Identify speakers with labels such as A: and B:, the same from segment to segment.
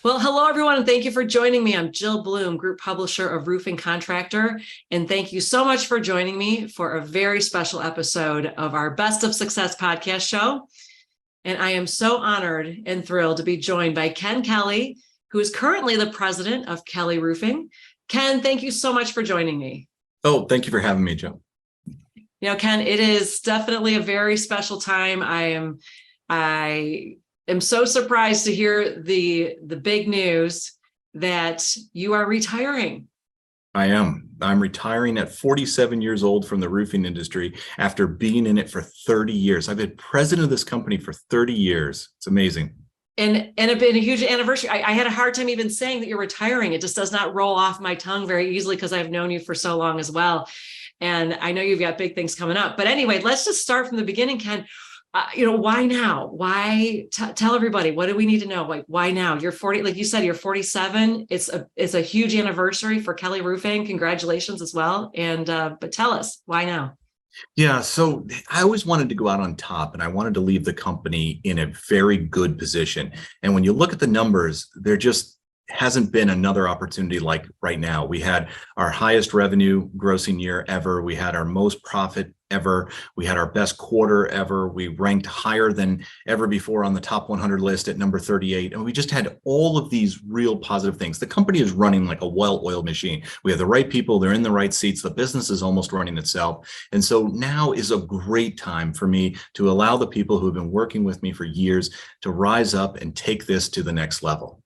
A: Well, hello, everyone, and thank you for joining me. I'm Jill Bloom, Group Publisher of Roofing Contractor, and thank you so much for joining me for a very special episode of our Best of Success podcast show. And I am so honored and thrilled to be joined by Ken Kelly, who is currently the president of Kelly Roofing. Ken, thank you so much for joining me.
B: Oh, thank you for having me, Jill.
A: Ken, it is definitely a very special time. I am so surprised to hear the big news that you are retiring.
B: I am. I'm retiring at 47 years old from the roofing industry after being in it for 30 years. I've been president of this company for 30 years. It's amazing.
A: And it's been a huge anniversary. I had a hard time even saying that you're retiring. It just does not roll off my tongue very easily because I've known you for so long as well. And I know you've got big things coming up. But anyway, let's just start from the beginning, Ken. Why now? Why tell everybody, what do we need to know? Like, why now? You're 40, like you said, you're 47. It's a huge anniversary for Kelly Roofing. Congratulations as well. And, but tell us, why now?
B: Yeah, so I always wanted to go out on top and I wanted to leave the company in a very good position. And when you look at the numbers, there just hasn't been another opportunity like right now. We had our highest revenue grossing year ever. We had our most profit ever. We had our best quarter ever. We ranked higher than ever before on the top 100 list at number 38. And we just had all of these real positive things. The company is running like a well-oiled machine. We have the right people. They're in the right seats. The business is almost running itself. And so now is a great time for me to allow the people who have been working with me for years to rise up and take this to the next level.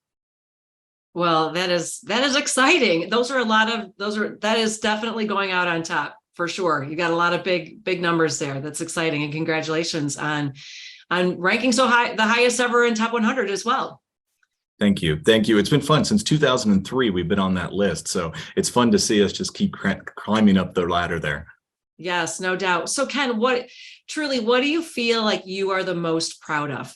A: Well, that is exciting. That is definitely going out on top for sure. You got a lot of big numbers there. That's exciting. And congratulations on ranking so high, the highest ever in top 100 as well.
B: Thank you. Thank you. It's been fun. Since 2003, we've been on that list. So it's fun to see us just keep climbing up the ladder there.
A: Yes, no doubt. So Ken, what do you feel like you are the most proudest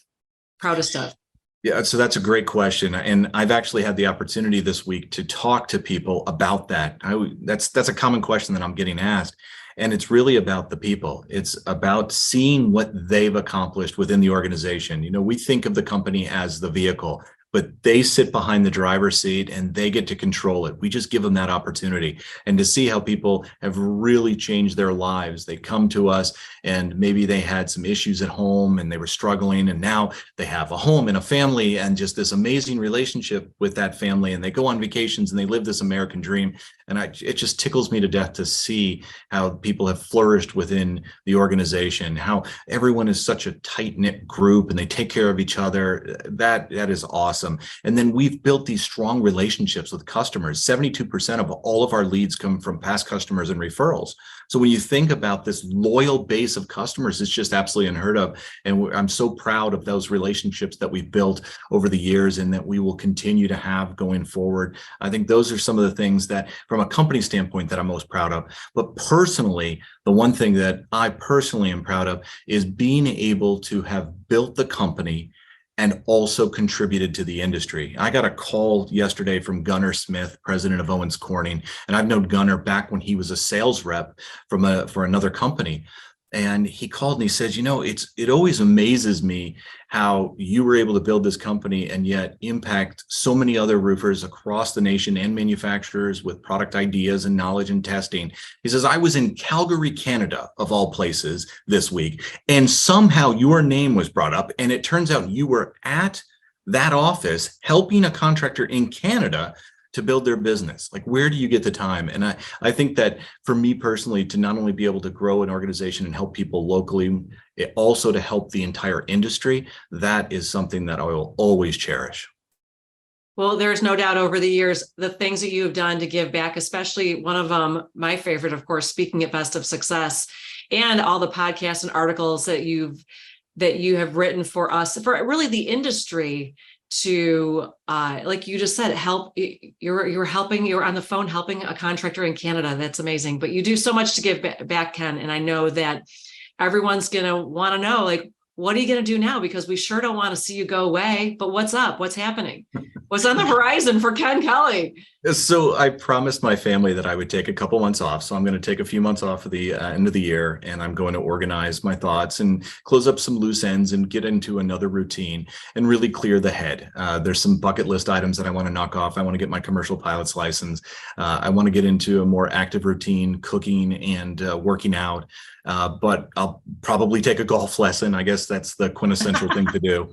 A: of?
B: Yeah, so that's a great question. And I've actually had the opportunity this week to talk to people about that. That's a common question that I'm getting asked. And it's really about the people. It's about seeing what they've accomplished within the organization. We think of the company as the vehicle, but they sit behind the driver's seat and they get to control it. We just give them that opportunity. And to see how people have really changed their lives. They come to us and maybe they had some issues at home and they were struggling, and now they have a home and a family and just this amazing relationship with that family, and they go on vacations and they live this American dream. And it just tickles me to death to see how people have flourished within the organization, how everyone is such a tight-knit group and they take care of each other. That is awesome. And then we've built these strong relationships with customers. 72% of all of our leads come from past customers and referrals. So when you think about this loyal base of customers, it's just absolutely unheard of. And I'm so proud of those relationships that we've built over the years and that we will continue to have going forward. I think those are some of the things that, from a company standpoint, that I'm most proud of. But personally, the one thing that I personally am proud of is being able to have built the company and also contributed to the industry. I got a call yesterday from Gunnar Smith, president of Owens Corning, and I've known Gunnar back when he was a sales rep for another company. And he called and he says, it always amazes me how you were able to build this company and yet impact so many other roofers across the nation and manufacturers with product ideas and knowledge and testing. He says, I was in Calgary, Canada, of all places, this week, and somehow your name was brought up. And it turns out you were at that office helping a contractor in Canada to build their business. Like, where do you get the time? And I think that for me personally, to not only be able to grow an organization and help people locally, it also to help the entire industry, that is something that I will always cherish.
A: Well, there's no doubt over the years, the things that you have done to give back, especially one of them, my favorite, of course, speaking at Best of Success, and all the podcasts and articles that you have written for us, for really the industry, to like you just said, help. You're on the phone helping a contractor in Canada. That's amazing. But you do so much to give back, Ken. And I know that everyone's going to want to know, like, what are you going to do now? Because we sure don't want to see you go away, but what's up? What's happening? What's on the horizon for Ken Kelly?
B: So I promised my family that I would take a couple months off. So I'm going to take a few months off at the end of the year, and I'm going to organize my thoughts and close up some loose ends and get into another routine and really clear the head. There's some bucket list items that I want to knock off. I want to get my commercial pilot's license. I want to get into a more active routine, cooking and working out. But I'll probably take a golf lesson. I guess that's the quintessential thing to do.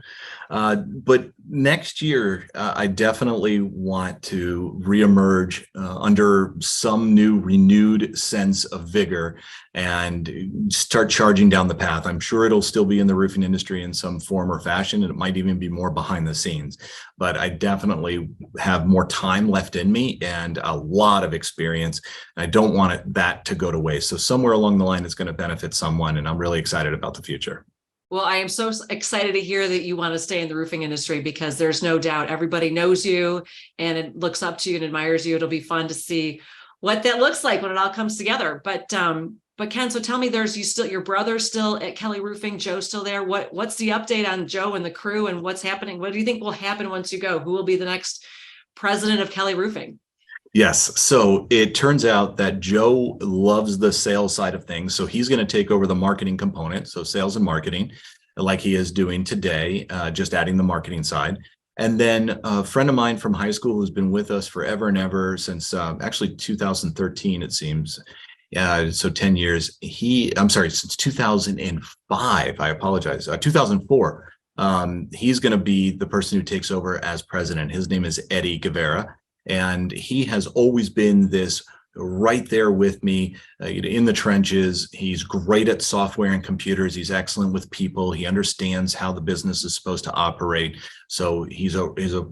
B: But next year, I definitely want to reemerge under some new renewed sense of vigor and start charging down the path. I'm sure it'll still be in the roofing industry in some form or fashion, and it might even be more behind the scenes. But I definitely have more time left in me and a lot of experience. I don't want that to go to waste. So somewhere along the line, it's going to benefit someone, and I'm really excited about the future.
A: Well, I am so excited to hear that you want to stay in the roofing industry, because there's no doubt everybody knows you and it looks up to you and admires you. It'll be fun to see what that looks like when it all comes together. But Ken, so tell me, your brother's still at Kelly Roofing, Joe's still there. What's the update on Joe and the crew and what's happening? What do you think will happen once you go? Who will be the next president of Kelly Roofing?
B: Yes. So it turns out that Joe loves the sales side of things. So he's going to take over the marketing component. So sales and marketing, like he is doing today, just adding the marketing side. And then a friend of mine from high school who's been with us forever and ever since actually 2013, it seems. So 10 years. Since 2005. I apologize. 2004. He's going to be the person who takes over as president. His name is Eddie Guevara. And he has always been this right there with me in the trenches. He's great at software and computers. He's excellent with people. He understands how the business is supposed to operate. So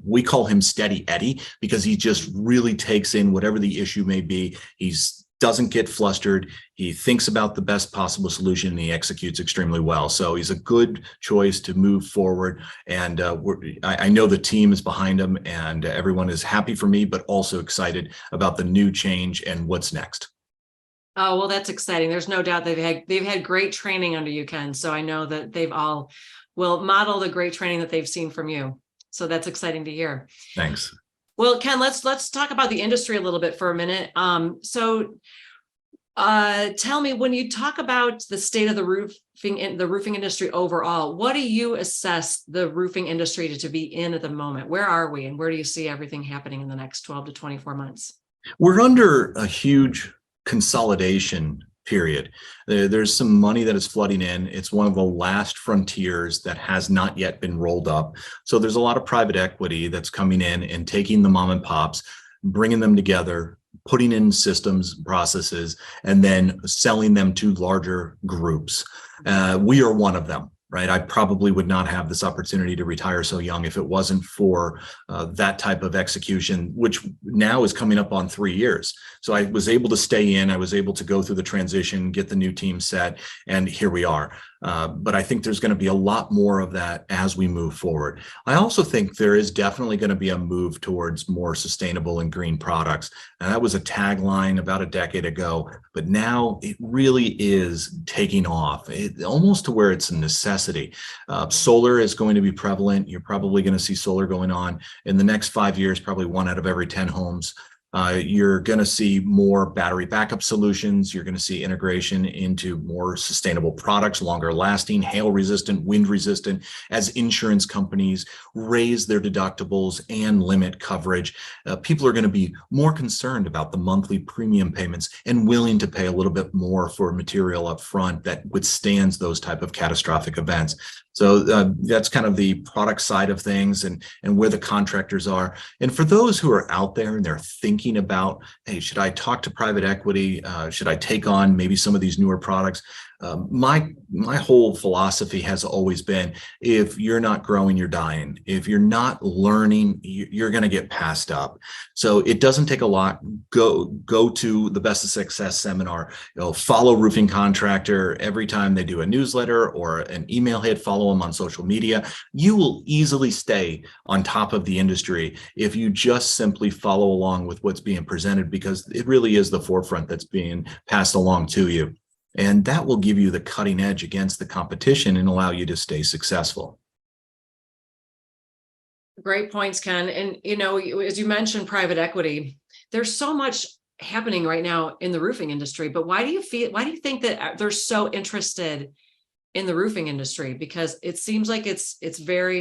B: we call him Steady Eddie, because he just really takes in whatever the issue may be. Doesn't get flustered. He thinks about the best possible solution, and he executes extremely well. So he's a good choice to move forward. And I know the team is behind him, and everyone is happy for me, but also excited about the new change and what's next.
A: Oh, well, that's exciting. There's no doubt they've had great training under you, Ken. So I know that they've all will model the great training that they've seen from you. So that's exciting to hear.
B: Thanks.
A: Well, Ken, let's talk about the industry a little bit for a minute. Tell me, when you talk about the state of the roofing industry overall, what do you assess the roofing industry to be in at the moment? Where are we, and where do you see everything happening in the next 12 to 24 months?
B: We're under a huge consolidation period. There's some money that is flooding in. It's one of the last frontiers that has not yet been rolled up. So there's a lot of private equity that's coming in and taking the mom and pops, bringing them together, putting in systems, processes, and then selling them to larger groups. We are one of them. Right. I probably would not have this opportunity to retire so young if it wasn't for that type of execution, which now is coming up on 3 years. So I was able to stay in. I was able to go through the transition, get the new team set, and here we are. But I think there's going to be a lot more of that as we move forward. I also think there is definitely going to be a move towards more sustainable and green products. And that was a tagline about a decade ago, but now it really is taking off, almost to where it's a necessity. Solar is going to be prevalent. You're probably going to see solar going on in the next 5 years, probably 1 out of every 10 homes. You're going to see more battery backup solutions. You're going to see integration into more sustainable products, longer lasting, hail resistant, wind resistant, as insurance companies raise their deductibles and limit coverage. People are going to be more concerned about the monthly premium payments and willing to pay a little bit more for material up front that withstands those type of catastrophic events. So that's kind of the product side of things and where the contractors are. And for those who are out there and they're thinking about, hey, should I talk to private equity? Should I take on maybe some of these newer products? My whole philosophy has always been, if you're not growing, you're dying. If you're not learning, you're going to get passed up. So it doesn't take a lot. Go to the Best of Success seminar. Follow Roofing Contractor every time they do a newsletter or an email hit. Follow them on social media. You will easily stay on top of the industry if you just simply follow along with what's being presented, because it really is the forefront that's being passed along to you. And that will give you the cutting edge against the competition and allow you to stay successful.
A: Great points, Ken. And, as you mentioned, private equity, there's so much happening right now in the roofing industry, but why do you think that they're so interested in the roofing industry? Because it seems like the uptick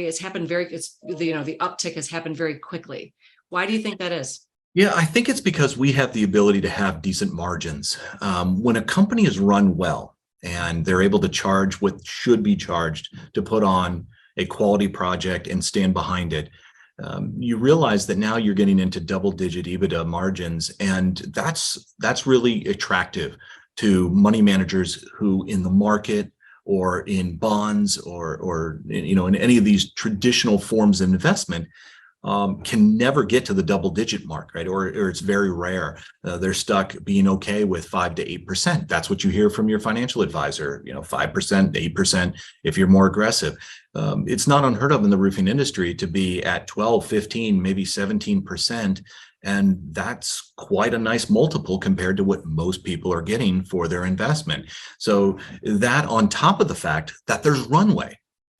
A: has happened very quickly. Why do you think that is?
B: Yeah, I think it's because we have the ability to have decent margins. When a company is run well and they're able to charge what should be charged to put on a quality project and stand behind it, you realize that now you're getting into double-digit EBITDA margins, and that's really attractive to money managers who, in the market or in bonds or in any of these traditional forms of investment, can never get to the double-digit mark, right? Or it's very rare. They're stuck being okay with 5 to 8%. That's what you hear from your financial advisor. 5%, 8%. If you're more aggressive, it's not unheard of in the roofing industry to be at 12, 15, maybe 17%. And that's quite a nice multiple compared to what most people are getting for their investment. So that, on top of the fact that there's runway.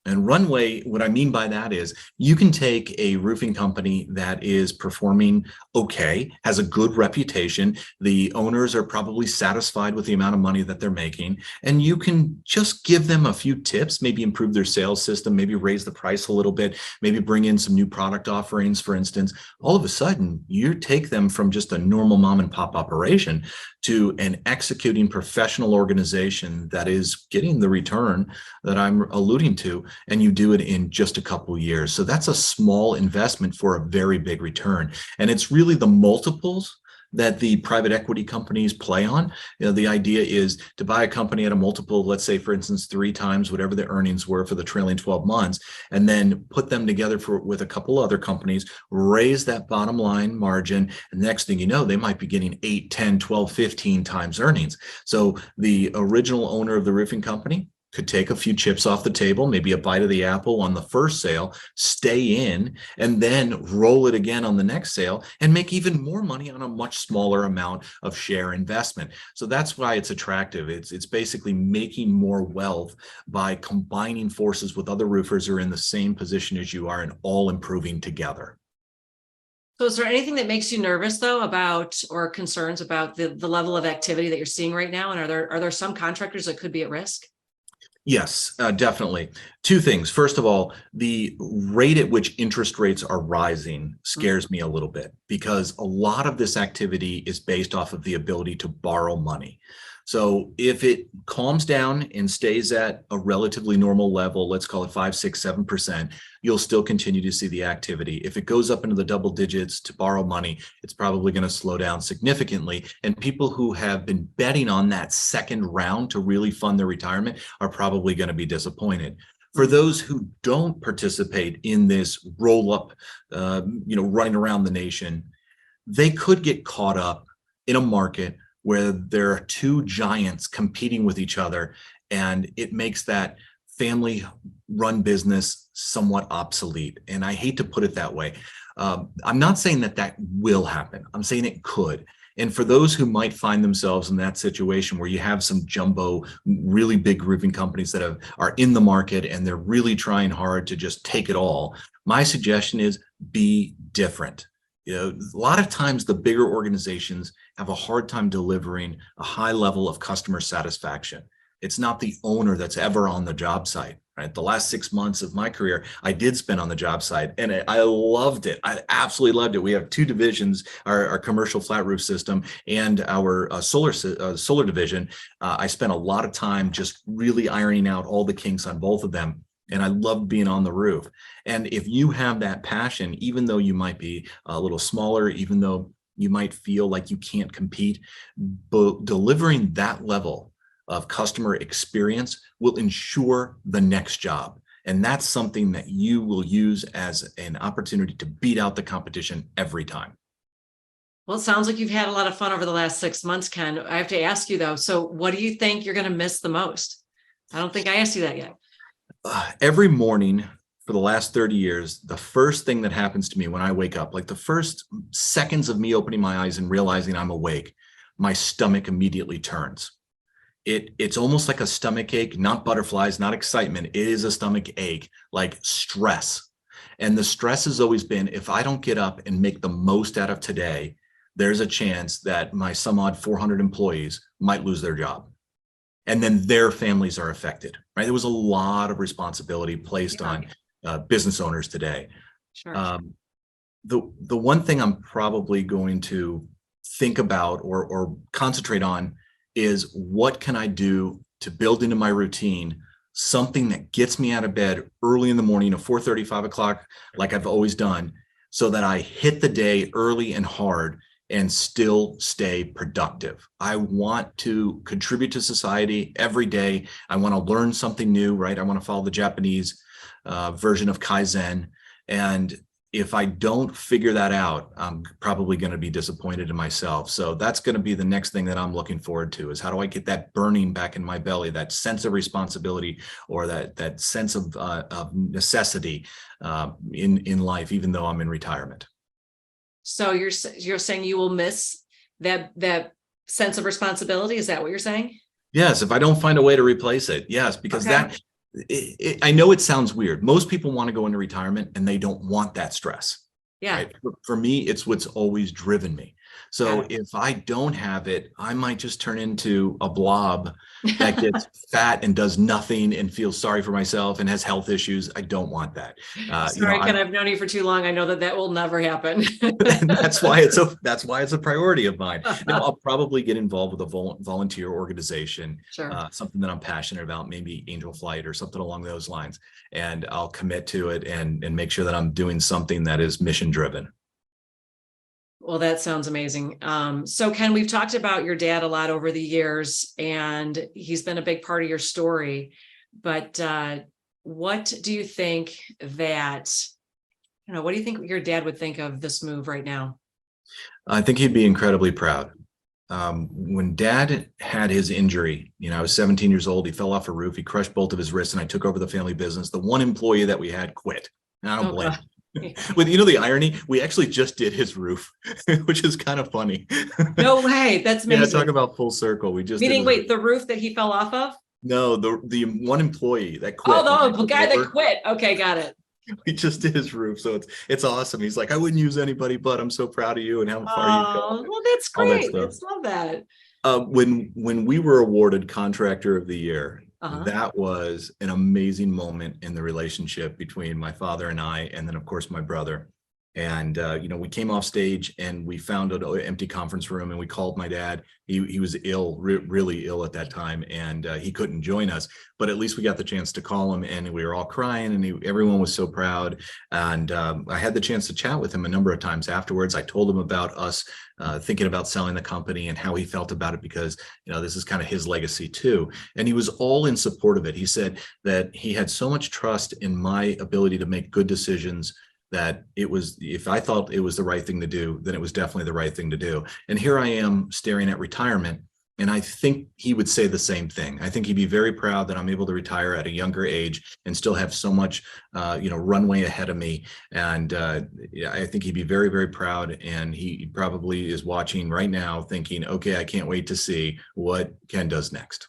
B: And runway, what I mean by that is you can take a roofing company that is performing okay, has a good reputation. The owners are probably satisfied with the amount of money that they're making. And you can just give them a few tips, maybe improve their sales system, maybe raise the price a little bit, maybe bring in some new product offerings, for instance. All of a sudden, you take them from just a normal mom and pop operation to an executing professional organization that is getting the return that I'm alluding to, and you do it in just a couple of years. So that's a small investment for a very big return. And it's really the multiples that the private equity companies play on. The idea is to buy a company at a multiple, let's say, for instance, 3 times whatever the earnings were for the trailing 12 months, and then put them together with a couple other companies, raise that bottom line margin. And the next thing you know, they might be getting 8, 10, 12, 15 times earnings. So the original owner of the roofing company could take a few chips off the table, maybe a bite of the apple on the first sale, stay in, and then roll it again on the next sale and make even more money on a much smaller amount of share investment. So that's why it's attractive. It's basically making more wealth by combining forces with other roofers who are in the same position as you are and all improving together.
A: So is there anything that makes you nervous, though, about or concerns about the level of activity that you're seeing right now? And are there some contractors that could be at risk?
B: Yes, definitely. 2 things. First of all, the rate at which interest rates are rising scares me a little bit, because a lot of this activity is based off of the ability to borrow money. So if it calms down and stays at a relatively normal level, let's call it 5, 6, 7%, you'll still continue to see the activity. If it goes up into the double digits to borrow money, it's probably going to slow down significantly. And people who have been betting on that second round to really fund their retirement are probably going to be disappointed. For those who don't participate in this roll up, running around the nation, they could get caught up in a market where there are 2 giants competing with each other, and it makes that family-run business somewhat obsolete. And I hate to put it that way. I'm not saying that will happen. I'm saying it could. And for those who might find themselves in that situation where you have some jumbo, really big roofing companies that are in the market and they're really trying hard to just take it all, my suggestion is be different. A lot of times the bigger organizations have a hard time delivering a high level of customer satisfaction. It's not the owner that's ever on the job site, right? The last 6 months of my career, I did spend on the job site, and I loved it. I absolutely loved it. We have 2 divisions, our commercial flat roof system and our solar division. I spent a lot of time just really ironing out all the kinks on both of them. And I love being on the roof. And if you have that passion, even though you might be a little smaller, even though you might feel like you can't compete, but delivering that level of customer experience will ensure the next job. And that's something that you will use as an opportunity to beat out the competition every time.
A: Well, it sounds like you've had a lot of fun over the last 6 months, Ken. I have to ask you, though, so what do you think you're going to miss the most? I don't think I asked you that yet.
B: Every morning for the last 30 years, the first thing that happens to me when I wake up, like the first seconds of me opening my eyes and realizing I'm awake, my stomach immediately turns. it's almost like a stomach ache, not butterflies, not excitement. It is a stomach ache, like stress. And the stress has always been, if I don't get up and make the most out of today, there's a chance that my some odd 400 employees might lose their job. And then their families are affected, right? There was a lot of responsibility placed on business owners today.
A: Sure.
B: The one thing I'm probably going to think about or concentrate on is, what can I do to build into my routine something that gets me out of bed early in the morning at 4:30, 5 o'clock, like I've always done, so that I hit the day early and hard and still stay productive. I want to contribute to society every day. I want to learn something new, right? I want to follow the Japanese version of Kaizen. And if I don't figure that out, I'm probably going to be disappointed in myself. So that's going to be the next thing that I'm looking forward to, is how do I get that burning back in my belly, that sense of responsibility, or that sense of necessity in life, even though I'm in retirement.
A: So you're saying you will miss that sense of responsibility? Is that what you're saying?
B: Yes, if I don't find a way to replace it. Yes, because I know it sounds weird. Most people want to go into retirement and they don't want that stress.
A: Yeah.
B: Right? For me, it's what's always driven me. So if I don't have it, I might just turn into a blob that gets fat and does nothing and feels sorry for myself and has health issues. I don't want that.
A: Sorry, Ken, I've known you for too long. I know that will never happen.
B: And that's why it's a priority of mine. Now, I'll probably get involved with a volunteer organization,
A: Sure.
B: Something that I'm passionate about, maybe Angel Flight or something along those lines. And I'll commit to it and make sure that I'm doing something that is mission driven.
A: Well, that sounds amazing. So Ken, we've talked about your dad a lot over the years, and he's been a big part of your story. But what do you think what do you think your dad would think of this move right now?
B: I think he'd be incredibly proud. When Dad had his injury, I was 17 years old. He fell off a roof. He crushed both of his wrists, and I took over the family business. The one employee that we had quit. And I don't blame him. But the irony, we actually just did his roof, which is kind of funny.
A: No way. That's amazing.
B: Yeah, talk about full circle. We just
A: wait, the roof that he fell off of?
B: No, the one employee that quit.
A: Oh, the guy that quit. Okay, got it.
B: We just did his roof, so it's awesome. He's like, I wouldn't use anybody, but I'm so proud of you and how far you've gone.
A: Well, that's great. Let's love that.
B: When we were awarded Contractor of the Year, that was an amazing moment in the relationship between my father and I, and then of course my brother. And we came off stage and we found an empty conference room, and we called my dad. He was ill, really ill at that time, and he couldn't join us. But at least we got the chance to call him, and we were all crying, and everyone was so proud. And I had the chance to chat with him a number of times afterwards. I told him about us thinking about selling the company and how he felt about it, because this is kind of his legacy too. And he was all in support of it. He said that he had so much trust in my ability to make good decisions, that if I thought it was the right thing to do, then it was definitely the right thing to do. And here I am staring at retirement, and I think he would say the same thing. I think he'd be very proud that I'm able to retire at a younger age and still have so much, runway ahead of me. And I think he'd be very, very proud. And he probably is watching right now thinking, okay, I can't wait to see what Ken does next.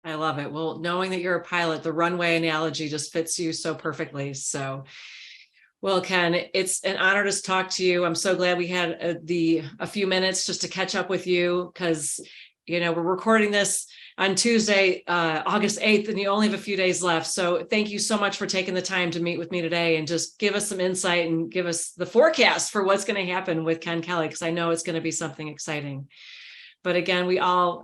A: I love it. Well, knowing that you're a pilot, the runway analogy just fits you so perfectly. So, well, Ken, it's an honor to talk to you. I'm so glad we had a few minutes just to catch up with you, because, we're recording this on Tuesday, August 8th, and you only have a few days left. So thank you so much for taking the time to meet with me today and just give us some insight and give us the forecast for what's going to happen with Ken Kelly, because I know it's going to be something exciting. But again,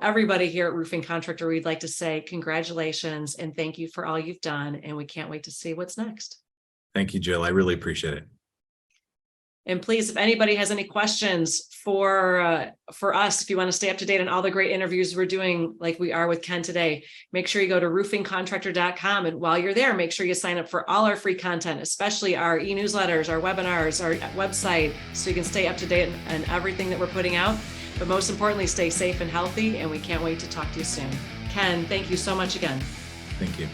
A: everybody here at Roofing Contractor, we'd like to say congratulations and thank you for all you've done. And we can't wait to see what's next.
B: Thank you, Jill. I really appreciate it.
A: And please, if anybody has any questions for us, if you want to stay up to date on all the great interviews we're doing, like we are with Ken today, make sure you go to roofingcontractor.com. And while you're there, make sure you sign up for all our free content, especially our e-newsletters, our webinars, our website, so you can stay up to date on everything that we're putting out. But most importantly, stay safe and healthy. And we can't wait to talk to you soon. Ken, thank you so much again.
B: Thank you.